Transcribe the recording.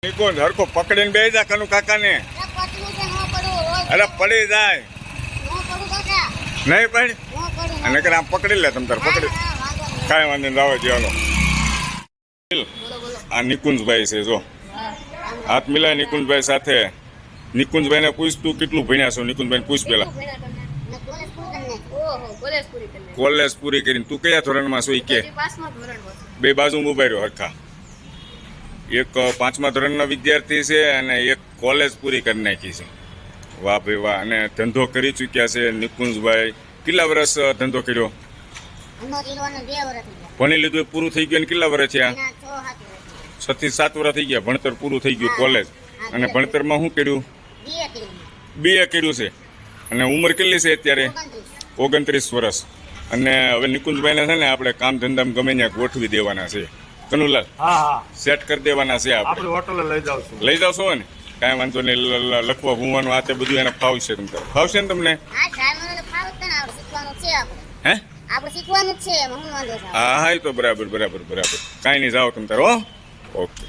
નિકુંજ હરખો પકડીને બેસી જા કનુ કાકાને. અરે પડી જાય નહીં પડી અને કે આમ પકડી લે તમ તાર પકડી કાંઈ વાંધો નહીં લાવો જીવાનો. આ નિકુંજભાઈ છે જો હાથ મિલાય નિકુંજભાઈ સાથે. નિકુંજભાઈને પૂછ તું કેટલું ભણ્યા છો? નિકુંજભાઈને પૂછ પેલા. કોલેજ પૂરી કરીને તું કયા ધોરણમાં છો? કે બે બાજુ ઉભા રહ્યો હરખા. એક 5મા ધોરણના વિદ્યાર્થી છે અને એક કોલેજ પૂરી કરી નાખી છે. વાહ ભાઈ વાહ. અને ધંધો કરી ચૂક્યા છે નિકુંજભાઈ. કેટલા વર્ષ ધંધો કર્યો? ભણી લીધું પૂરું થઈ ગયું. કેટલા વર્ષ થયા? 6 થી 7 વર્ષ થઈ ગયા. ભણતર પૂરું થઈ ગયું કોલેજ. અને ભણતરમાં શું કર્યું? BA કર્યું છે. અને ઉંમર કેટલી છે અત્યારે? 29 વર્ષ. અને હવે નિકુંજભાઈને છે ને આપણે કામ ધંધામાં ગમે ત્યાં ગોઠવી દેવાના છે. કનુલાલ સેટ કરી દેવાના છે. આપણે હોટલે લઈ જાવશો ને? કાંઈ વાંધો નહીં. લખવા ભૂવાનું આ તે બધું એને ફાવશે. તમને ફાવશે ને તમને? હે હા હા એ તો બરાબર. કાંઈ નહીં જાઓ તમે તારો. ઓકે.